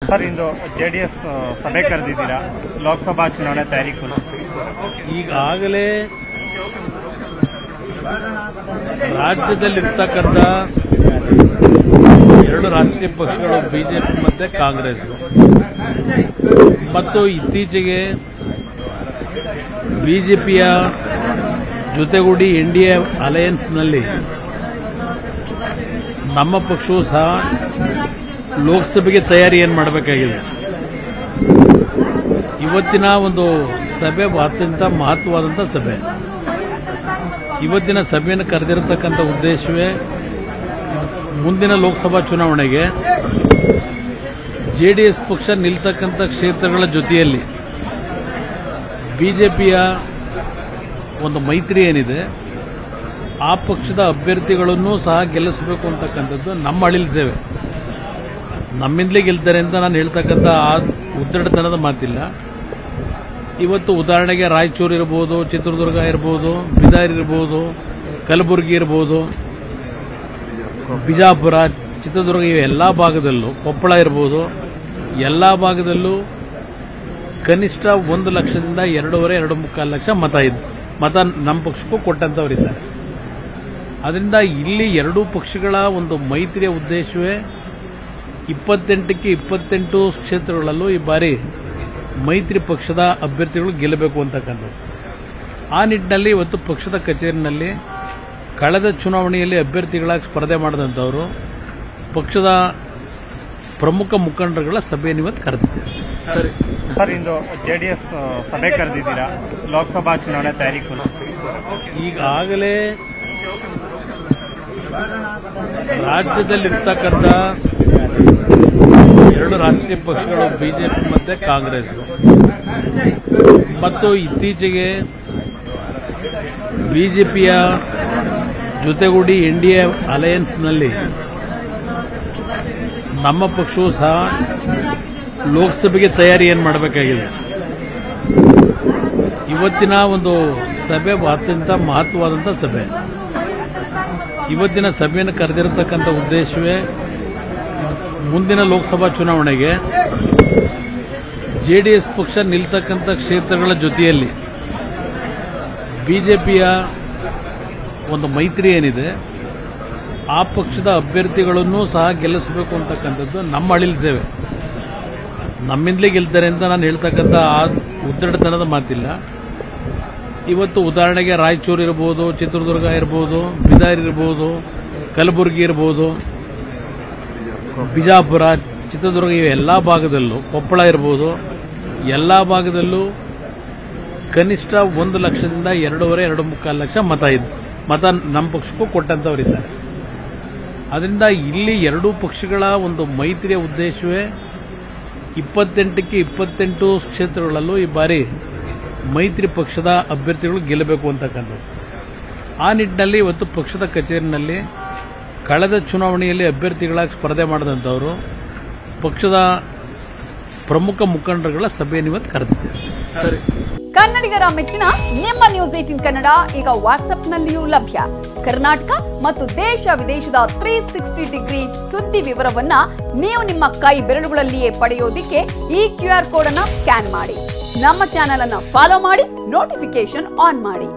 Sir, ಇಂದು JDS ಸಭೆ ಕರೆದಿದ್ದೀರಾ, ಲೋಕಸಭಾ ಚುನಾವಣೆ ತಯಾರಿ ಈಗಾಗಲೇ ರಾಜ್ಯದಲ್ಲಿರ್ತಕ್ಕಂಥ ಎರಡು ರಾಷ್ಟ್ರೀಯ ಪಕ್ಷಗಳು ಬಿಜೆಪಿ ಮತ್ತು ಕಾಂಗ್ರೆಸ್ ಮತ್ತು ಇತ್ತೀಚೆಗೆ ಬಿಜೆಪಿಯ ಜೊತೆಗೂಡಿ ಎನ್ಡಿಎ ಅಲಯನ್ಸ್ನಲ್ಲಿ ನಮ್ಮ ಪಕ್ಷವೂ ಸಹ ಲೋಕಸಭೆಗೆ ತಯಾರಿ ಏನು ಮಾಡಬೇಕಾಗಿದೆ. ಇವತ್ತಿನ ಒಂದು ಸಭೆ ಅತ್ಯಂತ ಮಹತ್ವವಾದಂಥ ಸಭೆ. ಇವತ್ತಿನ ಸಭೆಯನ್ನು ಕರೆದಿರತಕ್ಕಂಥ ಉದ್ದೇಶವೇ ಮುಂದಿನ ಲೋಕಸಭಾ ಚುನಾವಣೆಗೆ ಜೆಡಿಎಸ್ ಪಕ್ಷ ನಿಲ್ತಕ್ಕಂಥ ಕ್ಷೇತ್ರಗಳ ಜೊತೆಯಲ್ಲಿ ಬಿಜೆಪಿಯ ಒಂದು ಮೈತ್ರಿ ಏನಿದೆ ಆ ಪಕ್ಷದ ಅಭ್ಯರ್ಥಿಗಳನ್ನು ಸಹ ಗೆಲ್ಲಿಸಬೇಕು ಅಂತಕ್ಕಂಥದ್ದು ನಮ್ಮ ಅಳಿಲ್ ಸೇವೆ. ನಮ್ಮಿಂದಲೇ ಗೆಲ್ತಾರೆ ಅಂತ ನಾನು ಹೇಳ್ತಕ್ಕಂಥ ಆ ಉದ್ದಟತನದ ಮಾತಿಲ್ಲ. ಇವತ್ತು ಉದಾಹರಣೆಗೆ ರಾಯಚೂರು ಇರ್ಬೋದು, ಚಿತ್ರದುರ್ಗ ಇರ್ಬೋದು, ಬೀದರ್ ಇರ್ಬೋದು, ಕಲಬುರಗಿ ಇರ್ಬೋದು, ಬಿಜಾಪುರ, ಚಿತ್ರದುರ್ಗ ಎಲ್ಲ ಭಾಗದಲ್ಲೂ, ಕೊಪ್ಪಳ ಇರ್ಬೋದು, ಎಲ್ಲ ಭಾಗದಲ್ಲೂ ಕನಿಷ್ಠ 1 ಲಕ್ಷದಿಂದ 2.5-2.25 ಲಕ್ಷ ಮತ ನಮ್ಮ ಪಕ್ಷಕ್ಕೂ ಕೊಟ್ಟಂತವರಿದ್ದಾರೆ. ಅದರಿಂದ ಇಲ್ಲಿ ಎರಡೂ ಪಕ್ಷಗಳ ಒಂದು ಮೈತ್ರಿಯ ಉದ್ದೇಶವೇ 28ಕ್ಕೆ 28 ಕ್ಷೇತ್ರಗಳಲ್ಲೂ ಈ ಬಾರಿ ಮೈತ್ರಿ ಪಕ್ಷದ ಅಭ್ಯರ್ಥಿಗಳು ಗೆಲ್ಲಬೇಕು ಅಂತಕ್ಕಂಥದ್ದು. ಆ ನಿಟ್ಟಿನಲ್ಲಿ ಇವತ್ತು ಪಕ್ಷದ ಕಚೇರಿನಲ್ಲಿ ಕಳೆದ ಚುನಾವಣೆಯಲ್ಲಿ ಅಭ್ಯರ್ಥಿಗಳಾಗಿ ಸ್ಪರ್ಧೆ ಮಾಡಿದಂಥವರು ಪಕ್ಷದ ಪ್ರಮುಖ ಮುಖಂಡರುಗಳ ಸಭೆಯನ್ನು ಇವತ್ತು ಕರೆದಿದ್ದಾರೆ. ಸರ್, ಇಂದು ಜೆಡಿಎಸ್ ಸಭೆ ಕರೆದಿದ್ದೀರಾ, ಲೋಕಸಭಾ ಚುನಾವಣೆ ತಯಾರಿ ಈಗಾಗಲೇ ರಾಜ್ಯದಲ್ಲಿರ್ತಕ್ಕಂಥ ಎರಡು ರಾಷ್ಟ್ರೀಯ ಪಕ್ಷಗಳು ಬಿಜೆಪಿ ಮತ್ತು ಕಾಂಗ್ರೆಸ್ ಮತ್ತು ಇತ್ತೀಚೆಗೆ ಬಿಜೆಪಿಯ ಜೊತೆಗೂಡಿ ಎನ್ಡಿಎ ಅಲಯನ್ಸ್ನಲ್ಲಿ ನಮ್ಮ ಪಕ್ಷವೂ ಸಹ ಲೋಕಸಭೆಗೆ ತಯಾರಿ ಏನು ಮಾಡಬೇಕಾಗಿದೆ. ಇವತ್ತಿನ ಒಂದು ಸಭೆ ಅತ್ಯಂತ ಮಹತ್ವವಾದಂಥ ಸಭೆ. ಇವತ್ತಿನ ಸಭೆಯನ್ನು ಕರೆದಿರತಕ್ಕಂಥ ಉದ್ದೇಶವೇ ಮುಂದಿನ ಲೋಕಸಭಾ ಚುನಾವಣೆಗೆ ಜೆಡಿಎಸ್ ಪಕ್ಷ ನಿಲ್ತಕ್ಕಂಥ ಕ್ಷೇತ್ರಗಳ ಜೊತೆಯಲ್ಲಿ ಬಿಜೆಪಿಯ ಒಂದು ಮೈತ್ರಿ ಏನಿದೆ ಆ ಪಕ್ಷದ ಅಭ್ಯರ್ಥಿಗಳನ್ನು ಸಹ ಗೆಲ್ಲಿಸಬೇಕು ಅಂತಕ್ಕಂಥದ್ದು ನಮ್ಮ ಅಳಿಲ್ ಸೇವೆ. ನಮ್ಮಿಂದಲೇ ಗೆಲ್ತಾರೆ ಅಂತ ನಾನು ಹೇಳ್ತಕ್ಕಂಥ ಆ ಉದ್ದಟತನದ ಮಾತಿಲ್ಲ. ಇವತ್ತು ಉದಾಹರಣೆಗೆ ರಾಯಚೂರು ಇರ್ಬೋದು, ಚಿತ್ರದುರ್ಗ ಇರ್ಬೋದು, ಬೀದರ್ ಇರ್ಬೋದು, ಕಲಬುರಗಿ ಇರ್ಬೋದು, ಬಿಜಾಪುರ, ಚಿತ್ರದುರ್ಗ ಎಲ್ಲ ಭಾಗದಲ್ಲೂ, ಕೊಪ್ಪಳ ಇರ್ಬೋದು, ಎಲ್ಲ ಭಾಗದಲ್ಲೂ ಕನಿಷ್ಠ 1 ಲಕ್ಷದಿಂದ 2.5-2.25 ಲಕ್ಷ ಮತ ನಮ್ಮ ಪಕ್ಷಕ್ಕೂ ಕೊಟ್ಟಂತವರಿದ್ದಾರೆ. ಅದರಿಂದ ಇಲ್ಲಿ ಎರಡೂ ಪಕ್ಷಗಳ ಒಂದು ಮೈತ್ರಿಯ ಉದ್ದೇಶವೇ 28ಕ್ಕೆ 28 ಕ್ಷೇತ್ರಗಳಲ್ಲೂ ಈ ಬಾರಿ ಮೈತ್ರಿ ಪಕ್ಷದ ಅಭ್ಯರ್ಥಿಗಳು ಗೆಲ್ಲಬೇಕು ಅಂತಕ್ಕಂಥದ್ದು. ಆ ನಿಟ್ಟಿನಲ್ಲಿ ಇವತ್ತು ಪಕ್ಷದ ಕಚೇರಿನಲ್ಲಿ ಕಳೆದ ಚುನಾವಣೆಯಲ್ಲಿ ಅಭ್ಯರ್ಥಿಗಳಾಗಿ ಸ್ಪರ್ಧೆ ಮಾಡಿದಂಥವರು ಪಕ್ಷದ ಪ್ರಮುಖ ಮುಖಂಡರುಗಳ ಸಭೆಯನ್ನು ಇವತ್ತು ಕರೆದಿದ್ದಾರೆ. ಕನ್ನಡಿಗರ ಮೆಚ್ಚಿನ ನಿಮ್ಮ ನ್ಯೂಸ್ 18 ಕನ್ನಡ ಈಗ ವಾಟ್ಸ್ಆಪ್ನಲ್ಲಿಯೂ ಲಭ್ಯ. ಕರ್ನಾಟಕ ಮತ್ತು ದೇಶ ವಿದೇಶದ 360 ಡಿಗ್ರಿ ಸುದ್ದಿ ವಿವರವನ್ನ ನೀವು ನಿಮ್ಮ ಕೈ ಬೆರಳುಗಳಲ್ಲಿಯೇ ಪಡೆಯೋದಿಕ್ಕೆ ಈ QR ಕೋಡ್ ಅನ್ನು ಸ್ಕ್ಯಾನ್ ಮಾಡಿ. ನಮ್ಮ ಚಾನೆಲ್ ಅನ್ನು ಫಾಲೋ ಮಾಡಿ, ನೋಟಿಫಿಕೇಶನ್ ಆನ್ ಮಾಡಿ.